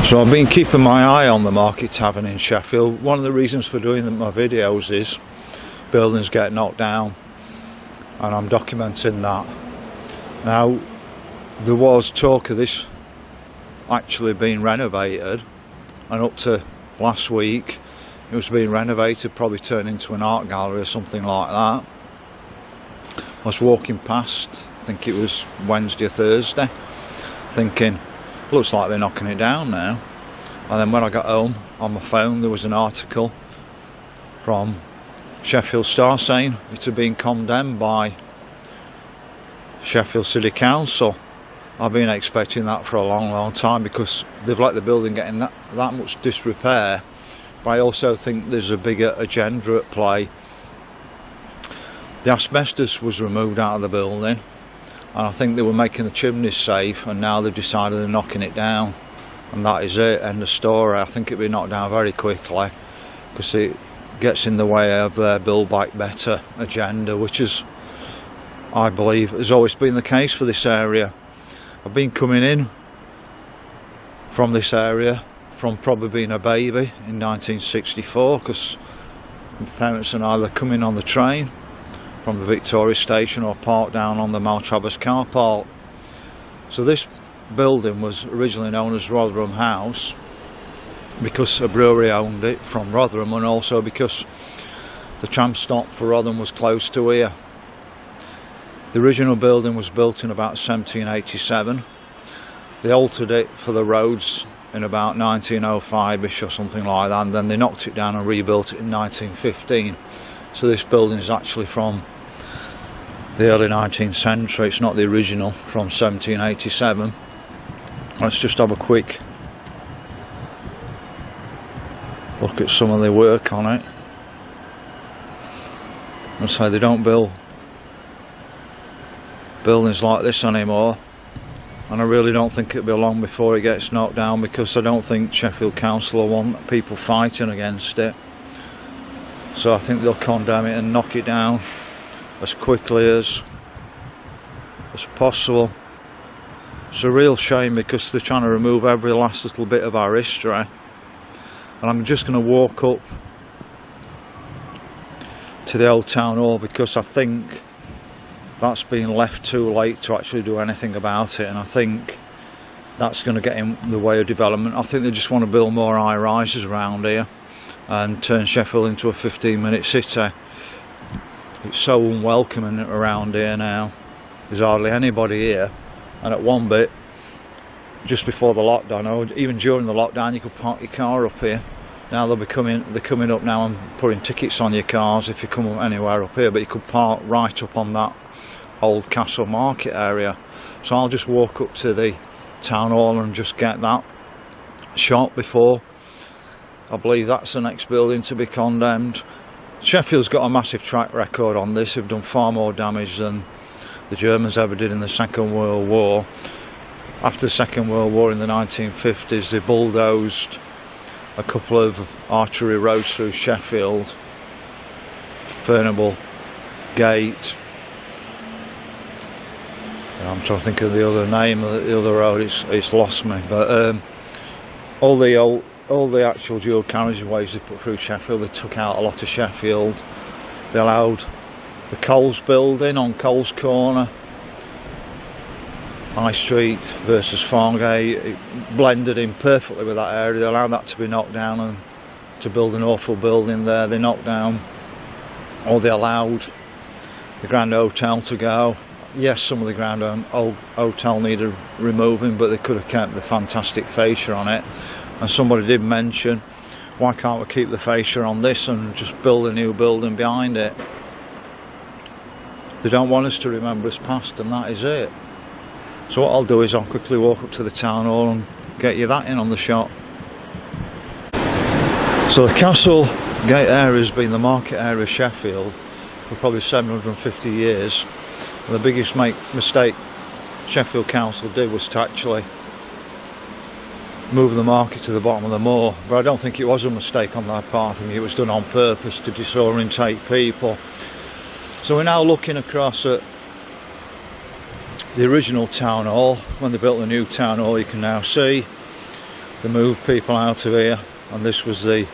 So I've been keeping my eye on the Market Tavern in Sheffield. One of the reasons for doing my videos is buildings get knocked down, and I'm documenting that. Now, there was talk of this actually being renovated, and up to last week it was being renovated, probably turned into an art gallery or something like that. I was walking past, I think it was Wednesday or Thursday, thinking, looks like they're knocking it down now. And then when I got home, on my phone there was an article from Sheffield Star saying it had been condemned by Sheffield City Council. I've been expecting that for a long time, because they've let the building get in that much disrepair. But I also think there's a bigger agenda at play. The asbestos was removed out of the building, and I think they were making the chimneys safe, and now they've decided they're knocking it down, and that is it, end of story. I think it'll be knocked down very quickly, because it gets in the way of their Build Back Better agenda, which is, I believe, has always been the case for this area. I've been coming in from this area from probably being a baby in 1964, because my parents and I were coming on the train from the Victoria station or parked down on the Maltravers car park. So this building was originally known as Rotherham House because a brewery owned it from Rotherham, and also because the tram stop for Rotherham was close to here. The original building was built in about 1787. They altered it for the roads in about 1905ish or something like that, and then they knocked it down and rebuilt it in 1915. So this building is actually from the early 19th century. It's not the original from 1787. Let's just have a quick look at some of the work on it. And say they don't build buildings like this anymore, and I really don't think it'll be long before it gets knocked down, because I don't think Sheffield Council will want people fighting against it. So I think they'll condemn it and knock it down as quickly as possible. It's a real shame, because they're trying to remove every last little bit of our history. And I'm just going to walk up to the old town hall, because I think that's been left too late to actually do anything about it, and I think that's going to get in the way of development. I think they just want to build more high rises around here and turn Sheffield into a 15-minute city. It's so unwelcoming around here now. There's hardly anybody here, and at one bit, just before the lockdown, or even during the lockdown, you could park your car up here. Now they're coming up now and putting tickets on your cars if you come anywhere up here, but you could park right up on that old Castle Market area. So I'll just walk up to the town hall and just get that shot before I believe that's the next building to be condemned. Sheffield's got a massive track record on this. They've done far more damage than the Germans ever did in the Second World War. After the Second World War in the 1950s, they bulldozed a couple of artery roads through Sheffield, Furnable Gate. I'm trying to think of the other name of the other road. It's lost me. But all the actual dual carriageways they put through Sheffield, they took out a lot of Sheffield. They allowed the Coles building on Coles Corner, High Street versus Fargate. It blended in perfectly with that area. They allowed that to be knocked down and to build an awful building there. They knocked down, or they allowed the Grand Hotel to go. Yes, some of the Grand Hotel needed removing, but they could have kept the fantastic fascia on it. And somebody did mention, why can't we keep the fascia on this and just build a new building behind it? They don't want us to remember us past, and that is it. So what I'll do is I'll quickly walk up to the town hall and get you that in on the shot. So the Castlegate area has been the market area of Sheffield for probably 750 years. And the biggest mistake Sheffield Council did was to actually move the market to the bottom of the moor. But I don't think it was a mistake on their part. I think it was done on purpose to disorientate people. So we're now looking across at the original town hall. When they built the new town hall, you can now see They moved people out of here, and this was the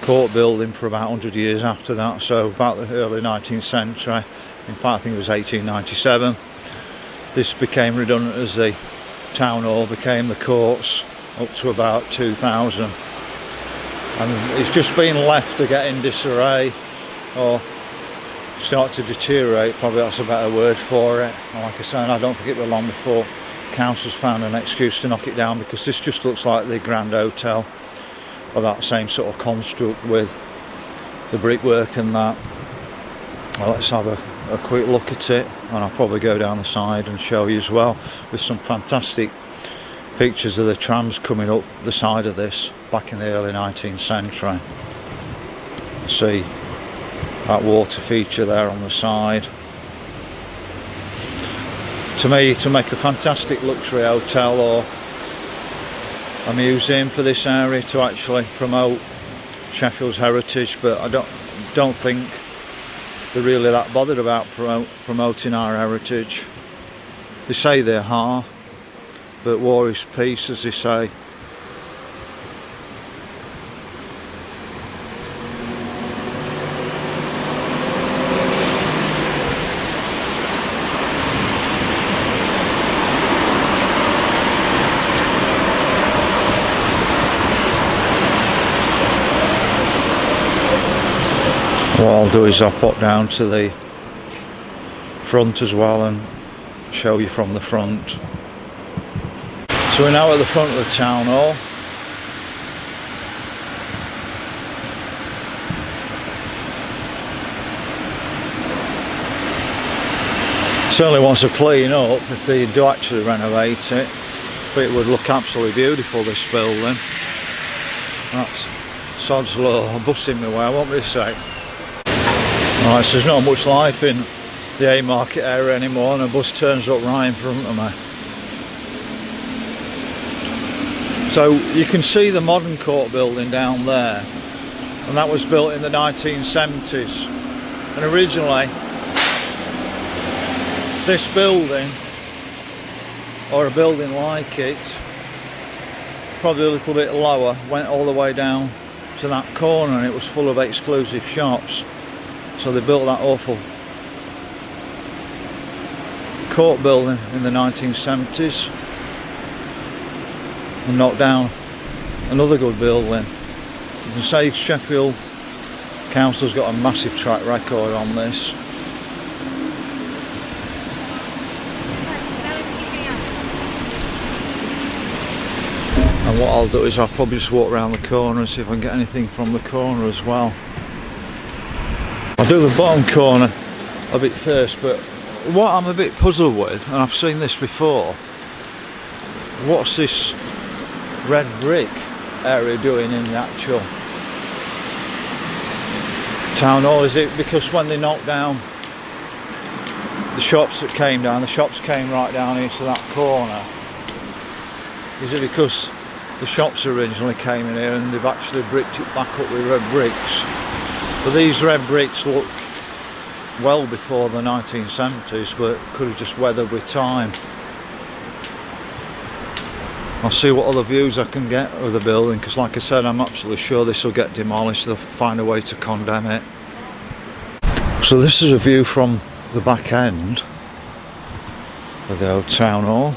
court building for about 100 years after that, so about the early 19th century. In fact, I think it was 1897. This became redundant as the town hall became the courts up to about 2000. And it's just been left to get in disarray, or start to deteriorate, probably that's a better word for it. And like I said, I don't think it was long before councils found an excuse to knock it down, because this just looks like the Grand Hotel, or that same sort of construct with the brickwork and that. Well, let's have a quick look at it, and I'll probably go down the side and show you as well, with some fantastic pictures of the trams coming up the side of this back in the early 19th century. See that water feature there on the side. To me, to make a fantastic luxury hotel or a museum for this area to actually promote Sheffield's heritage, but I don't think they're really that bothered about promoting our heritage. They say they are, but war is peace, as they say. What I'll do is I'll pop down to the front as well and show you from the front. So we're now at the front of the town hall. Certainly wants a clean up if they do actually renovate it, but it would look absolutely beautiful, this building. That's sod's law, I'm busting my way, I won't be a sec. Right, so there's not much life in the Haymarket area anymore, and a bus turns up right in front of me. So you can see the modern court building down there, and that was built in the 1970s. And originally, this building, or a building like it, probably a little bit lower, went all the way down to that corner, and it was full of exclusive shops. So they built that awful court building in the 1970s and knocked down another good building. You can say Sheffield Council's got a massive track record on this. And what I'll do is I'll probably just walk around the corner and see if I can get anything from the corner as well. I'll do the bottom corner a bit first, but what I'm a bit puzzled with, and I've seen this before, what's this red brick area doing in the actual town hall? Is it because when they knocked down the shops that came down, the shops came right down into that corner? Is it because the shops originally came in here and they've actually bricked it back up with red bricks? But these red bricks look well before the 1970s, but could have just weathered with time. I'll see what other views I can get of the building, because like I said, I'm absolutely sure this will get demolished. They'll find a way to condemn it. So this is a view from the back end of the old town hall,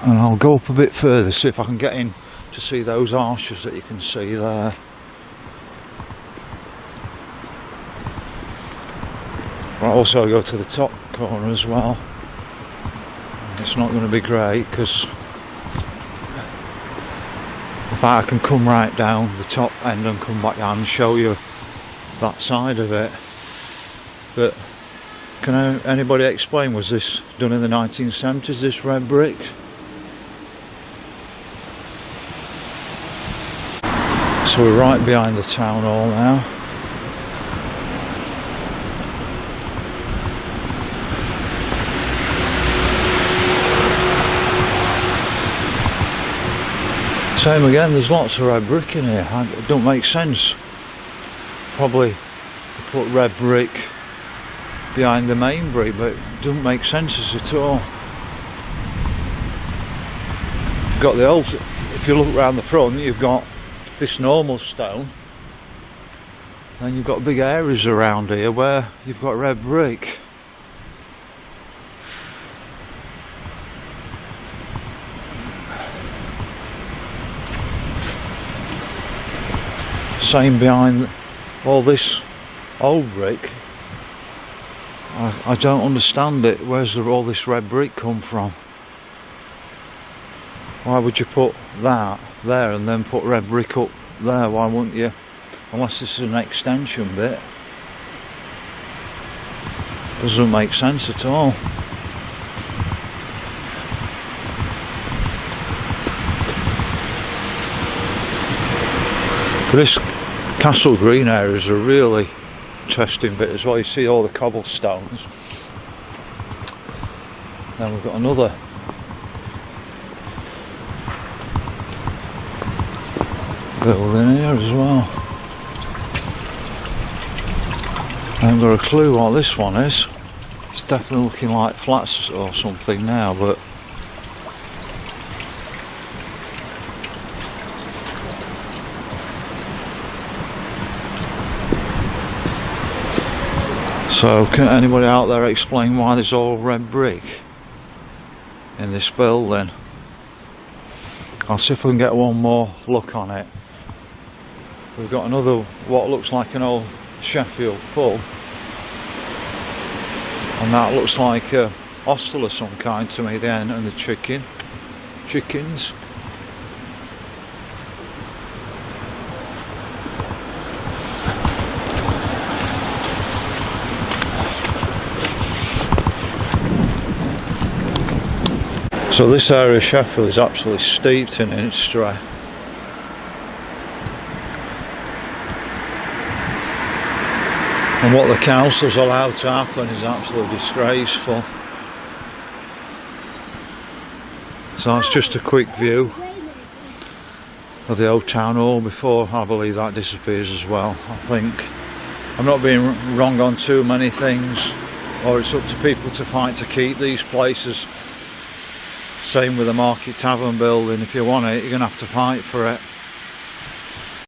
and I'll go up a bit further, see if I can get in to see those arches that you can see there. I'll also go to the top corner as well. It's not going to be great, because in fact I can come right down the top end and come back down and show you that side of it. But can anybody explain, was this done in the 1970s, this red brick? So we're right behind the town hall now. Same again, there's lots of red brick in here. It don't make sense. Probably to put red brick behind the main brick, but it doesn't make sense at all. Got the old, if if you look round the front, you've got this normal stone, and you've got big areas around here where you've got red brick. Same behind all this old brick. I don't understand it. Where's all this red brick come from? Why would you put that there and then put red brick up there? Why wouldn't you? Unless this is an extension bit. Doesn't make sense at all. This Castle Green area is a really interesting bit as well. You see all the cobblestones. Then we've got another building here as well. I haven't got a clue what this one is. It's definitely looking like flats or something now, but so can anybody out there explain why there's all red brick in this building? I'll see if I can get one more look on it. We've got another, what looks like an old Sheffield pub, and that looks like a hostel of some kind to me then, and the chickens. So this area of Sheffield is absolutely steeped in history. And what the council's allowed to happen is absolutely disgraceful. So that's just a quick view of the old town hall before I believe that disappears as well. I think I'm not being wrong on too many things, or it's up to people to fight to keep these places. Same with the Market Tavern building. If you want it, you're going to have to fight for it.